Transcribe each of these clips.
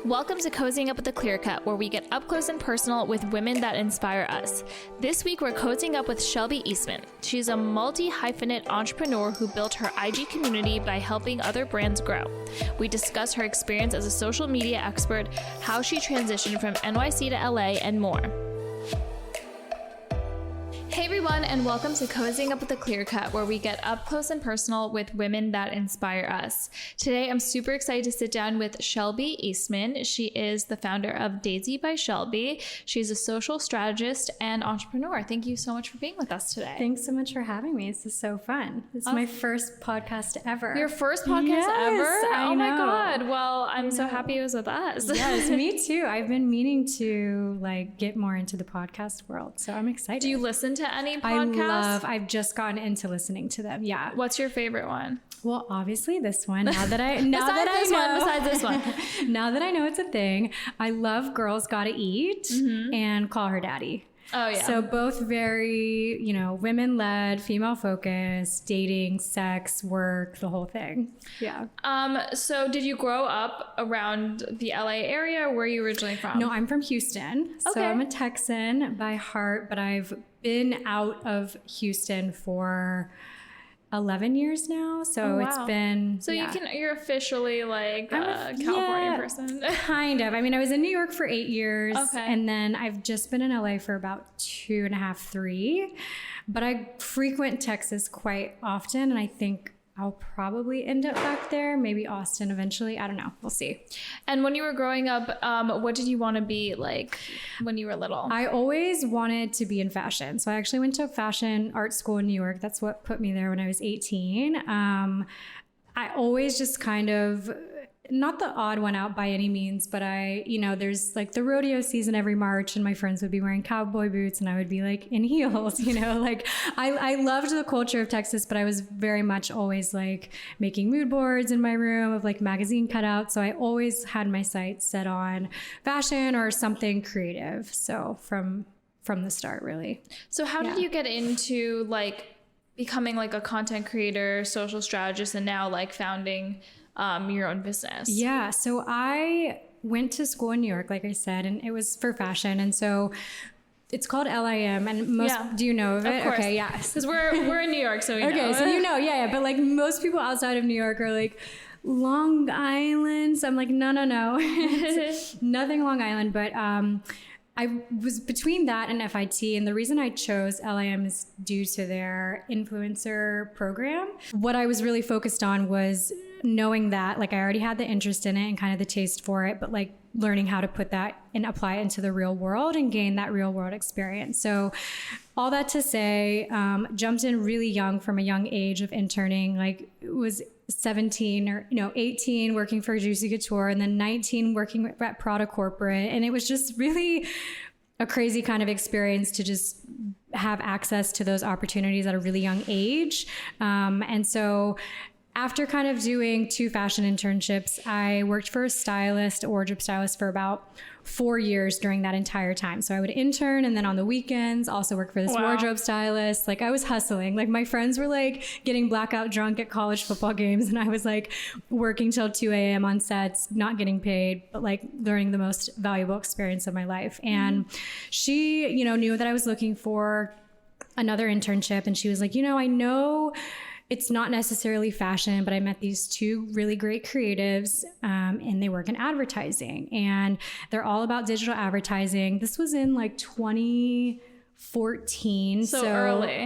Welcome to Cozying Up with the Clear Cut, where we get up close and personal with women that inspire us. This week, we're cozying up with Shelby Eastman. She's a multi-hyphenate entrepreneur who built her IG community by helping other brands grow. We discuss her experience as a social media expert, how she transitioned from NYC to LA, and more. Hey everyone, and welcome to Cozying Up with the Clear Cut, where we get up close and personal with women that inspire us. Today, I'm super excited to sit down with Shelby Eastman. She is the founder of Daisy by Shelby. She's a social strategist and entrepreneur. Thank you so much for being with us today. Thanks so much for having me. This is so fun. This is my first podcast ever. Your first podcast ever? I oh my know. God. Well, I'm so happy it was with us. Yes, me too. I've been meaning to get more into the podcast world, so I'm excited. Do you listen to any podcasts? I've just gotten into listening to them. Yeah. What's your favorite one? Well, obviously this one. Besides this one. Now that I know it's a thing, I love Girls Gotta Eat and Call Her Daddy. Oh yeah. So both very, women-led, female-focused, dating, sex, work, the whole thing. Yeah. So did you grow up around the LA area, or where are you originally from? No, I'm from Houston. Okay. So I'm a Texan by heart, but I've been out of Houston for 11 years now. So it's been... So you're officially a California person. Kind of. I mean, I was in New York for 8 years. Okay. And then I've just been in LA for about 2.5, 3. But I frequent Texas quite often. And I think I'll probably end up back there. Maybe Austin eventually. I don't know. We'll see. And when you were growing up, what did you want to be like when you were little? I always wanted to be in fashion. So I actually went to fashion art school in New York. That's what put me there when I was 18. I always just kind of, not the odd one out by any means, but there's the rodeo season every March and my friends would be wearing cowboy boots and I would be in heels, I loved the culture of Texas, but I was very much always making mood boards in my room of magazine cutouts. So I always had my sights set on fashion or something creative. So from the start, really. So how did you get into becoming a content creator, social strategist, and now founding your own business? Yeah. So I went to school in New York, like I said, and it was for fashion. And so it's called LIM, and do you know of it? Of course. Okay. Yeah. Because we're in New York, so we know. Okay. So yeah. But most people outside of New York are Long Island. So I'm no. Nothing Long Island, but, I was between that and FIT, and the reason I chose LIM is due to their influencer program. What I was really focused on was knowing that I already had the interest in it and kind of the taste for it, but learning how to put that and apply it into the real world and gain that real world experience. So all that to say, jumped in really young from a young age of interning, it was 17 or 18 working for Juicy Couture, and then 19 working at Prada Corporate. And it was just really a crazy kind of experience to just have access to those opportunities at a really young age. And so after kind of doing 2 fashion internships, I worked for a wardrobe stylist for about 4 years during that entire time. So I would intern, and then on the weekends also work for this wardrobe stylist. I was hustling. My friends were getting blackout drunk at college football games, and I was working till 2 a.m. on sets, not getting paid, but learning the most valuable experience of my life. And she, knew that I was looking for another internship, and she was I know it's not necessarily fashion, but I met these 2 really great creatives, and they work in advertising, and they're all about digital advertising. This was in 2014. So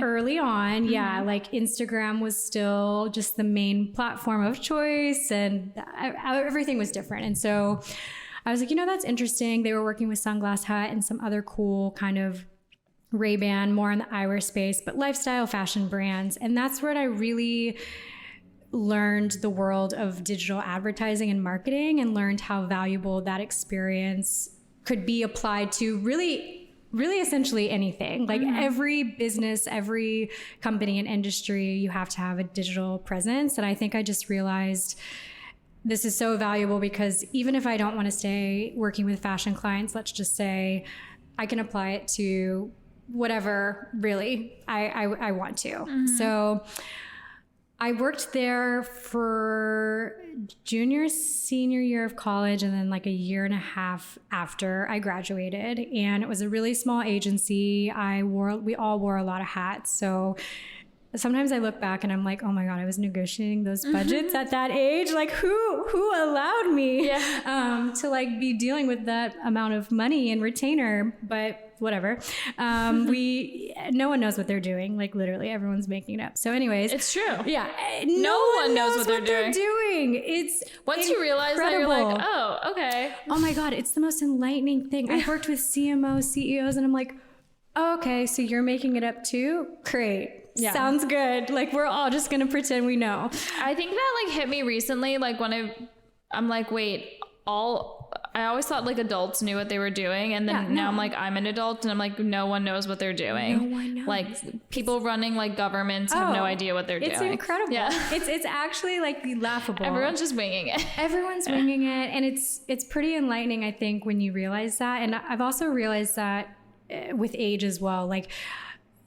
early on. Yeah. Instagram was still just the main platform of choice, and everything was different. And so I was that's interesting. They were working with Sunglass Hut and some other cool kind of Ray-Ban, more in the eyewear space, but lifestyle fashion brands. And that's where I really learned the world of digital advertising and marketing, and learned how valuable that experience could be applied to really essentially anything. Every business, every company and industry, you have to have a digital presence. And I think I just realized this is so valuable, because even if I don't want to stay working with fashion clients, let's just say, I can apply it to whatever really I want to. So I worked there for senior year of college, and then like a year and a half after I graduated. And it was a really small agency. We all wore a lot of hats. So sometimes I look back and I'm like, oh my God, I was negotiating those budgets at that age. Like who allowed me to like be dealing with that amount of money and retainer? But whatever. No one knows what they're doing. Like literally everyone's making it up. So anyways. It's true. Yeah. No one knows what they're doing. It's once you realize that, you're like, oh, okay. Oh my God. It's the most enlightening thing. I've worked with CMOs, CEOs, and I'm like, oh, okay, so you're making it up too? Great. Yeah. Sounds good. Like we're all just going to pretend we know. I think that like hit me recently. Like when I'm like, wait, I always thought like adults knew what they were doing, and then now I'm like, I'm an adult and I'm like, no one knows what they're doing. No one knows. Like people running like governments have no idea what they're doing. It's incredible. Yeah. It's actually like laughable. Everyone's just winging it. Everyone's winging it, and it's pretty enlightening, I think, when you realize that. And I've also realized that with age as well. Like,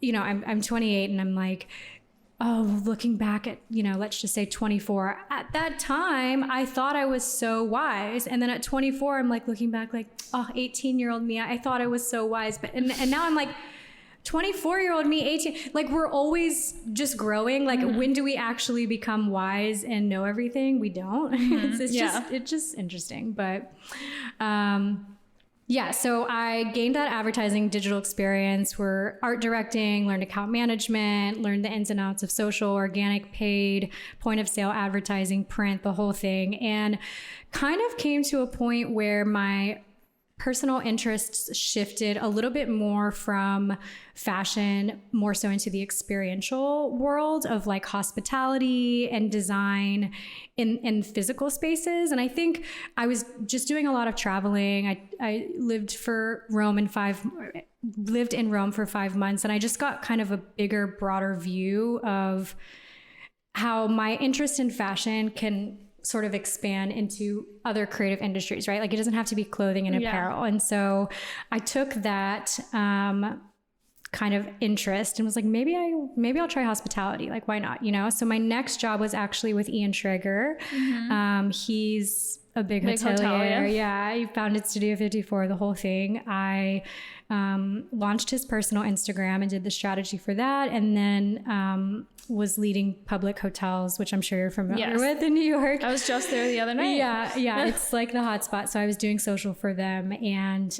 you know, I'm 28 and I'm like, oh, looking back at, you know, let's just say 24. At that time, I thought I was so wise. And then at 24, I'm like looking back like, oh, 18-year-old me, I thought I was so wise. But and now I'm like, 24-year-old me, 18, like we're always just growing. Like when do we actually become wise and know everything? We don't. It's just interesting. But yeah, so I gained that advertising digital experience for art directing, learned account management, learned the ins and outs of social, organic, paid, point of sale advertising, print, the whole thing, and kind of came to a point where my personal interests shifted a little bit more from fashion, more so into the experiential world of like hospitality and design in physical spaces. And I think I was just doing a lot of traveling. I lived in Rome for 5 months, and I just got kind of a bigger, broader view of how my interest in fashion can sort of expand into other creative industries, right? Like it doesn't have to be clothing and apparel. And so I took that kind of interest and was like, maybe I'll try hospitality. Like, why not? You know? So my next job was actually with Ian Schrager. He's a big hotelier. Yeah. He founded Studio 54, the whole thing. I launched his personal Instagram and did the strategy for that. And then was leading public hotels, which I'm sure you're familiar with in New York. I was just there the other night. Yeah. It's like the hot spot. So I was doing social for them and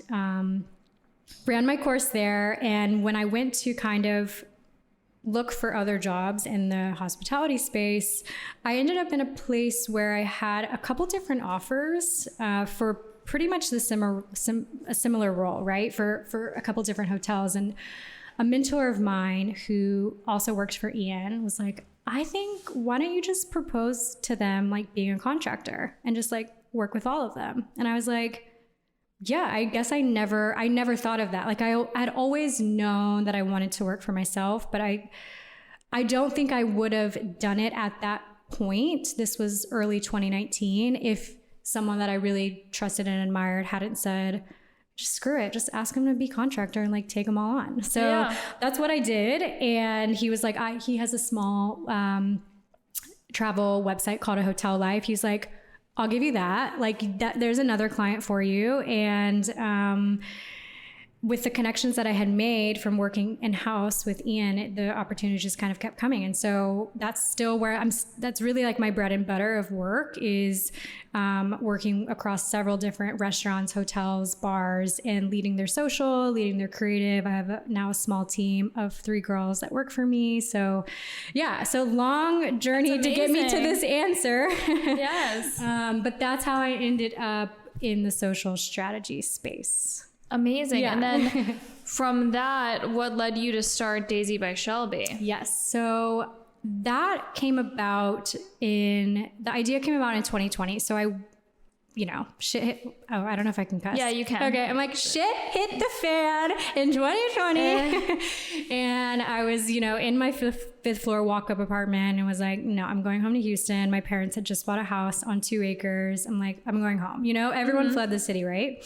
ran my course there. And when I went to kind of look for other jobs in the hospitality space, I ended up in a place where I had a couple different offers for pretty much a similar role, right? For a couple different hotels. And a mentor of mine who also worked for Ian was like, I think, why don't you just propose to them like being a contractor and just like work with all of them? And I was like, yeah, I guess I never thought of that. Like I'd always known that I wanted to work for myself, but I don't think I would have done it at that point. This was early 2019. If someone that I really trusted and admired hadn't said, just screw it, just ask him to be contractor and like take them all on. So that's what I did. And he was like, he has a small travel website called A Hotel Life. He's like, I'll give you that. Like that, there's another client for you. And with the connections that I had made from working in-house with Ian, the opportunities just kind of kept coming. And so that's still where that's really like my bread and butter of work is working across several different restaurants, hotels, bars, and leading their social, leading their creative. I have now a small team of 3 girls that work for me. So yeah, so long journey to get me to this answer. Yes. But that's how I ended up in the social strategy space. Amazing. Yeah. And then from that, what led you to start Daisy by Shelby? Yes. So that came about the idea came about in 2020. So I don't know if I can cuss. Yeah, you can. Okay. I'm like, shit hit the fan in 2020. And I was, in my fifth floor walk-up apartment and was like, no, I'm going home to Houston. My parents had just bought a house on 2 acres. I'm like, I'm going home. Everyone fled the city, right?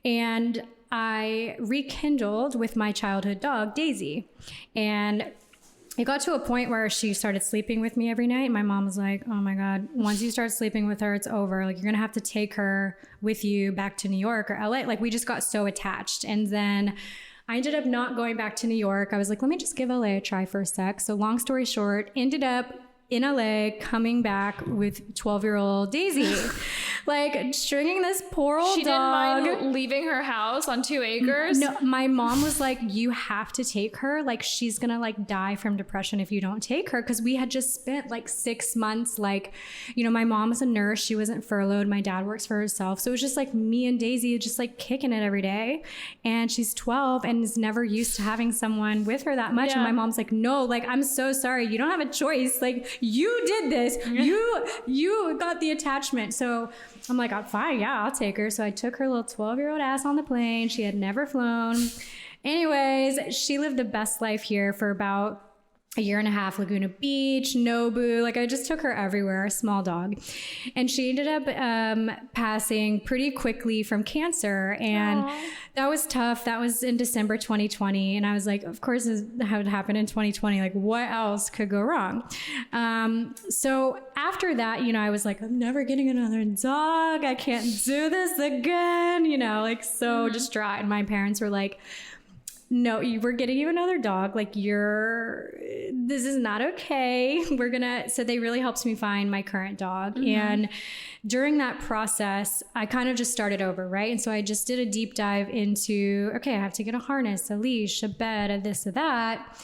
And I rekindled with my childhood dog, Daisy. And it got to a point where she started sleeping with me every night. My mom was like, oh my God, once you start sleeping with her, it's over. Like, you're going to have to take her with you back to New York or LA. Like, we just got so attached. And then I ended up not going back to New York. I was like, let me just give LA a try for a sec. So long story short, ended up in LA, coming back with 12-year-old Daisy, like stringing this poor old dog. She didn't mind leaving her house on 2 acres. No, my mom was like, you have to take her. Like, she's gonna like die from depression if you don't take her. Cause we had just spent like 6 months, like, you know, my mom was a nurse. She wasn't furloughed. My dad works for herself. So it was just like me and Daisy just like kicking it every day. And she's 12 and is never used to having someone with her that much. Yeah. And my mom's like, no, like, I'm so sorry. You don't have a choice. Like, you did this. You got the attachment. So I'm like, oh, fine, yeah, I'll take her. So I took her little 12-year-old ass on the plane. She had never flown. Anyways, she lived the best life here for about a year and a half. Laguna Beach, Nobu, like I just took her everywhere, a small dog. And she ended up passing pretty quickly from cancer. And that was tough. That was in December 2020. And I was like, of course, this would happen in 2020. Like, what else could go wrong? So after that, you know, I was like, I'm never getting another dog. I can't do this again, you know, like so distraught. And my parents were like, no, we're getting you another dog. Like, this is not okay. So they really helped me find my current dog. And during that process, I kind of just started over, right? And so I just did a deep dive into, okay, I have to get a harness, a leash, a bed, a this, a that.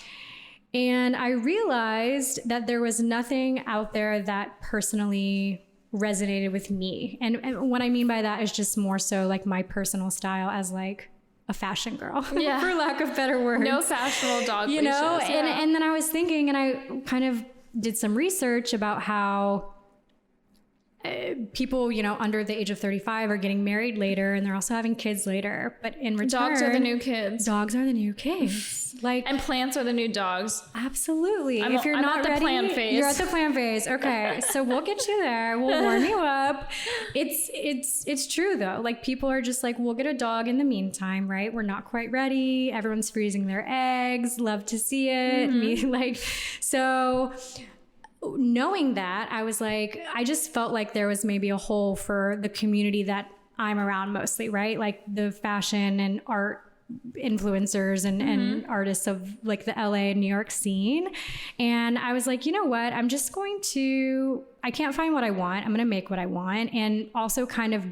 And I realized that there was nothing out there that personally resonated with me. And what I mean by that is just more so like my personal style as like a fashion girl, for lack of better words. No fashionable dog you know, and then I was thinking, and I kind of did some research about how people, you know, under the age of 35 are getting married later, and they're also having kids later. But in return, dogs are the new kids. Dogs are the new kids. Like, and plants are the new dogs. Absolutely. I'm if you're not at ready, the plant phase. You're at the plant phase. Okay, so we'll get you there. We'll warm you up. It's true though. Like, people are just like, we'll get a dog in the meantime, right? We're not quite ready. Everyone's freezing their eggs. Love to see it. Me, like, so. Knowing that, I was like, I just felt like there was maybe a hole for the community that I'm around mostly, right? Like the fashion and art influencers and artists of like the LA and New York scene. And I was like, you know what? I can't find what I want. I'm going to make what I want. And also kind of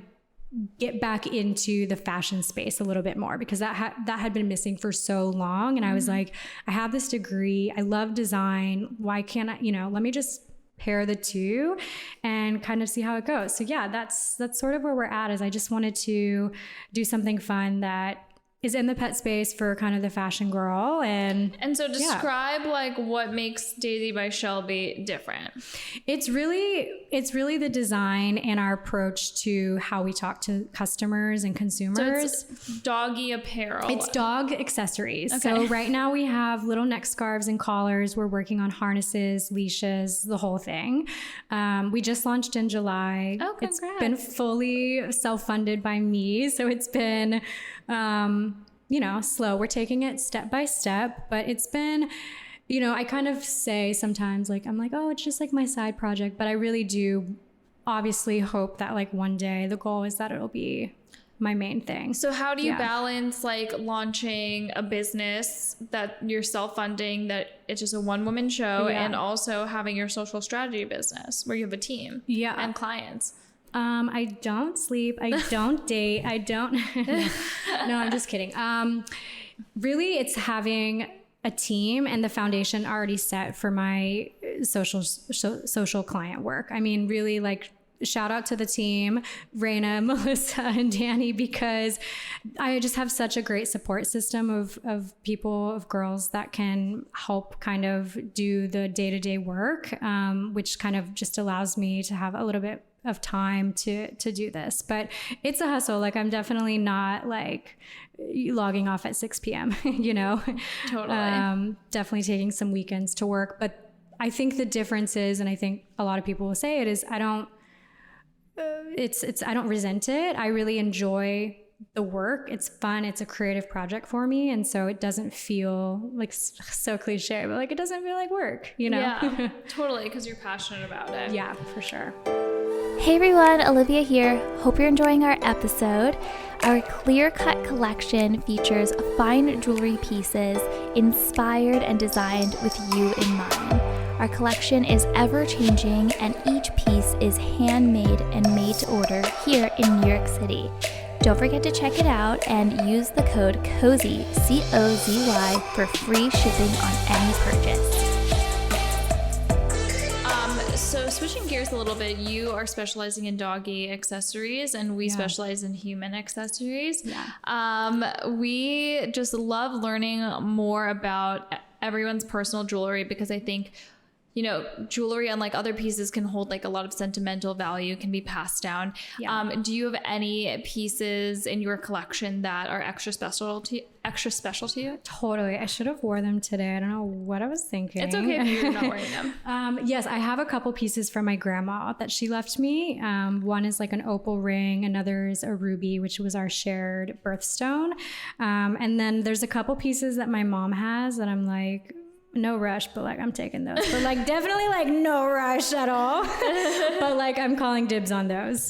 get back into the fashion space a little bit more, because that had been missing for so long. And I was like, I have this degree. I love design. Why can't I, let me just pair the two and kind of see how it goes. So yeah, that's sort of where we're at. Is I just wanted to do something fun that is in the pet space for kind of the fashion girl. And so describe like what makes Daisy by Shelby different. It's really the design and our approach to how we talk to customers and consumers. So it's doggy apparel. It's dog accessories. Okay. So right now we have little neck scarves and collars. We're working on harnesses, leashes, the whole thing. We just launched in July. Oh, congrats. It's been fully self-funded by me. So it's been, slow. We're taking it step by step, but it's been, I kind of say sometimes like, I'm like, oh, it's just like my side project, but I really do obviously hope that like one day the goal is that it'll be my main thing. So how do you balance like launching a business that you're self-funding, that it's just a one-woman show, and also having your social strategy business where you have a team and clients? I don't sleep. I don't date. I don't. No, I'm just kidding. Really, it's having a team and the foundation already set for my social client work. I mean, really, like, shout out to the team, Raina, Melissa, and Danny, because I just have such a great support system of people, of girls that can help kind of do the day-to-day work, which kind of just allows me to have a little bit of time to do this. But it's a hustle. Like, I'm definitely not like logging off at 6 p.m., Totally. Definitely taking some weekends to work. But I think the difference is, and I think a lot of people will say it, is I don't resent it. I really enjoy the work. It's fun. It's a creative project for me. And so it doesn't feel like so cliche, but like it doesn't feel like work, you know? Yeah, totally, because you're passionate about it. Yeah, for sure. Hey everyone, Olivia here. Hope you're enjoying our episode. Our Clear Cut collection features fine jewelry pieces inspired and designed with you in mind. Our collection is ever-changing and each piece is handmade and made to order here in New York City. Don't forget to check it out and use the code COZY, COZY, for free shipping on any purchase. So switching gears a little bit, you are specializing in doggy accessories and we specialize in human accessories. Yeah. We just love learning more about everyone's personal jewelry because I think, you know, jewelry, unlike other pieces, can hold like a lot of sentimental value, can be passed down. Yeah. Do you have any pieces in your collection that are extra special to you? Totally. I should have wore them today. I don't know what I was thinking. It's okay if you're not wearing them. Yes, I have a couple pieces from my grandma that she left me. One is like an opal ring. Another is a ruby, which was our shared birthstone. And then there's a couple pieces that my mom has that I'm like, no rush, but like I'm taking those. But like definitely like no rush at all. But like I'm calling dibs on those.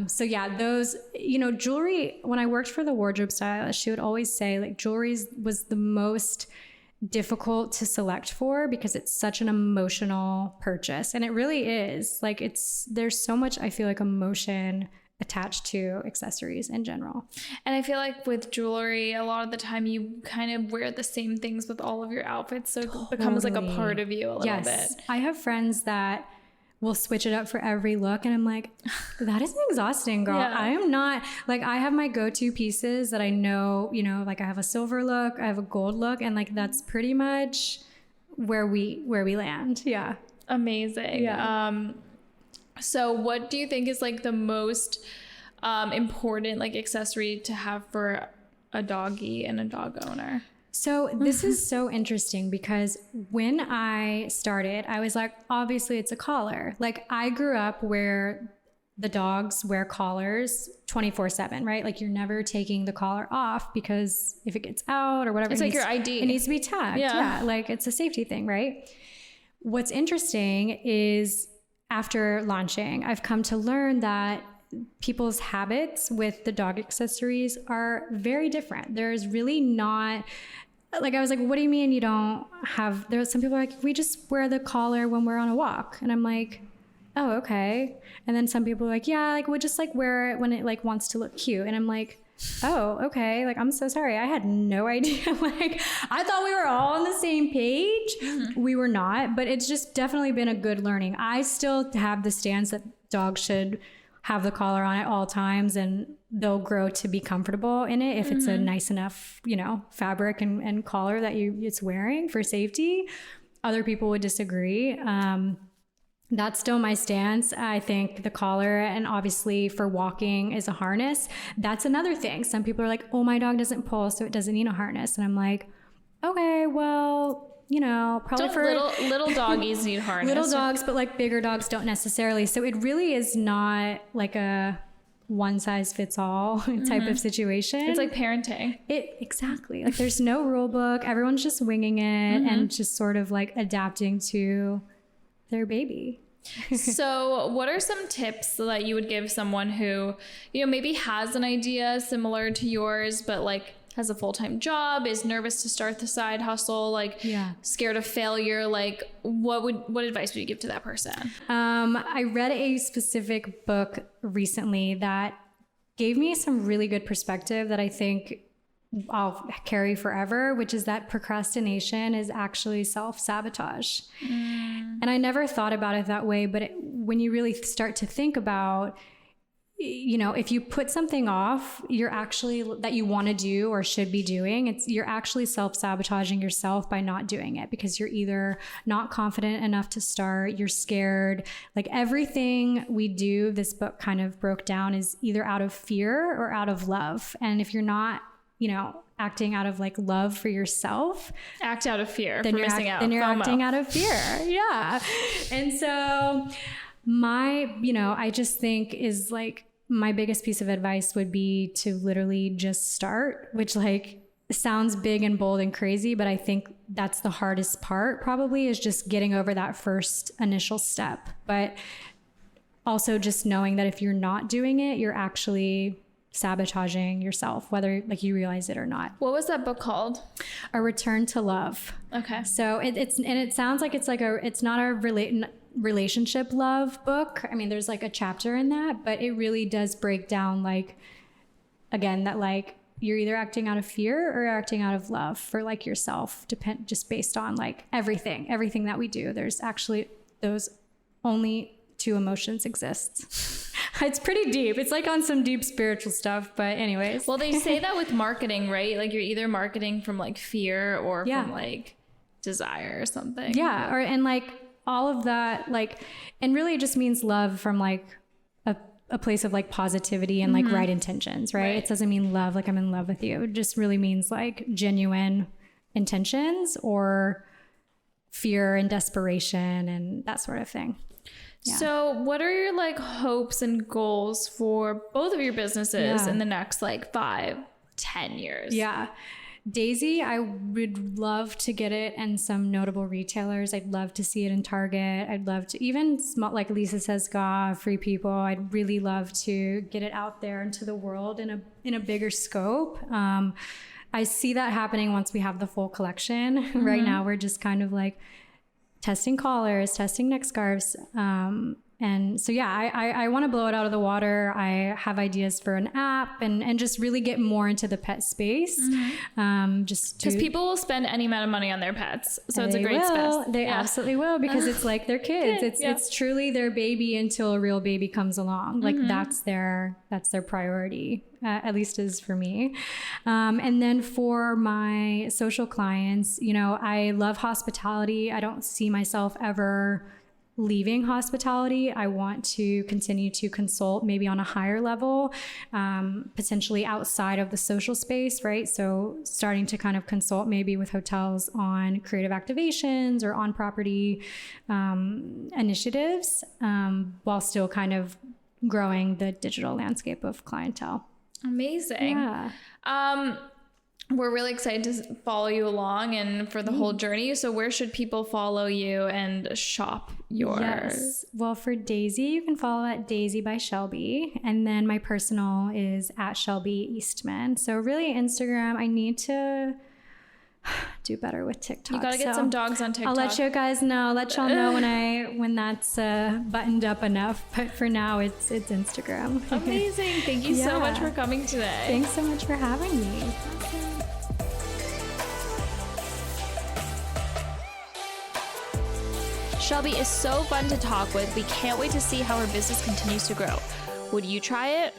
So yeah, those, you know, jewelry, when I worked for the wardrobe stylist, she would always say like jewelry was the most difficult to select for because it's such an emotional purchase. And it really is. Like there's so much, I feel like, emotion attached to accessories in general. And I feel like with jewelry, a lot of the time you kind of wear the same things with all of your outfits. So it becomes like a part of you a little bit. I have friends that will switch it up for every look. And I'm like, that is exhausting, girl. Yeah. I am not like, I have my go-to pieces that I know, you know, like I have a silver look, I have a gold look. And like, that's pretty much where we land. Yeah. Amazing. Yeah. So what do you think is like the most important like accessory to have for a doggy and a dog owner? So this is so interesting because when I started, I was like, obviously it's a collar. Like I grew up where the dogs wear collars 24/7, right? Like you're never taking the collar off because if it gets out or whatever, It's like your ID. It needs to be tagged. Yeah. Like it's a safety thing, right? What's interesting is after launching, I've come to learn that people's habits with the dog accessories are very different. There's really not, like I was like, what do you mean you don't have, there's some people are like, we just wear the collar when we're on a walk. And I'm like, oh, okay. And then some people are like, yeah, like we'll just like wear it when it like wants to look cute. And I'm like, oh, okay. Like, I'm so sorry. I had no idea. Like, I thought we were all on the same page. Mm-hmm. We were not, but it's just definitely been a good learning. I still have the stance that dogs should have the collar on at all times and they'll grow to be comfortable in it if it's a nice enough, you know, fabric and collar that it's wearing for safety. Other people would disagree. That's still my stance. I think the collar, and obviously for walking, is a harness. That's another thing. Some people are like, oh, my dog doesn't pull, so it doesn't need a harness. And I'm like, okay, well, you know, probably for little doggies need harness. Little dogs, but like bigger dogs don't necessarily. So it really is not like a one size fits all type of situation. It's like parenting. Exactly. Like there's no rule book. Everyone's just winging it and just sort of like adapting to their baby. So what are some tips that you would give someone who, you know, maybe has an idea similar to yours, but like has a full-time job, is nervous to start the side hustle, like scared of failure? Like what advice would you give to that person? I read a specific book recently that gave me some really good perspective that I think I'll carry forever, which is that procrastination is actually self-sabotage. And I never thought about it that way, but when you really start to think about, you know, if you put something off, you're actually, that you want to do or should be doing, you're actually self-sabotaging yourself by not doing it because you're either not confident enough to start, you're scared. Like everything we do, this book kind of broke down, is either out of fear or out of love. And if you're not, you know, acting out of like love for yourself, act out of fear, then for missing out. Then you're FOMO. acting out of fear. Yeah. And so my, you know, I just think is like my biggest piece of advice would be to literally just start, which like sounds big and bold and crazy, but I think that's the hardest part probably, is just getting over that first initial step. But also just knowing that if you're not doing it, you're actually sabotaging yourself, whether like you realize it or not. What was that book called? A Return to Love. Okay. So it sounds like it's not a relationship love book. I mean, there's like a chapter in that, but it really does break down like, again, that like you're either acting out of fear or acting out of love for like yourself, just based on like everything that we do. There's actually those only two emotions exist. It's pretty deep. It's like on some deep spiritual stuff, but anyways. Well, they say that with marketing, right? Like you're either marketing from like fear or from like desire or something. Yeah. And like all of that, like, and really it just means love from like a place of like positivity and like right intentions, right? It doesn't mean love like I'm in love with you. It just really means like genuine intentions or fear and desperation and that sort of thing. Yeah. So what are your like hopes and goals for both of your businesses in the next like 5-10 years? Yeah. Daisy, I would love to get it in some notable retailers. I'd love to see it in Target. I'd love to even small, like Lisa Says Ga, Free People. I'd really love to get it out there into the world in a bigger scope. I see that happening once we have the full collection. Right now, we're just kind of like testing collars, testing neck scarves. And so, yeah, I want to blow it out of the water. I have ideas for an app and just really get more into the pet space. Just because people will spend any amount of money on their pets. So it's a great space. They absolutely will, because it's like their kids. It's truly their baby until a real baby comes along. Like that's their priority, at least is for me. And then for my social clients, you know, I love hospitality. I don't see myself ever leaving hospitality. I want to continue to consult maybe on a higher level, potentially outside of the social space, right? So starting to kind of consult maybe with hotels on creative activations or on property initiatives, while still kind of growing the digital landscape of clientele. Amazing. Yeah. We're really excited to follow you along and for the whole journey. So where should people follow you and shop yours? Yes. Well, for Daisy, you can follow at Daisy by Shelby. And then my personal is at Shelby Eastman. So really Instagram, I need to do better with TikTok. You got to get some dogs on TikTok. I'll let you guys know, let y'all know when that's buttoned up enough. But for now, it's Instagram. Amazing. Thank you so much for coming today. Thanks so much for having me. Shelby is so fun to talk with. We can't wait to see how her business continues to grow. Would you try it?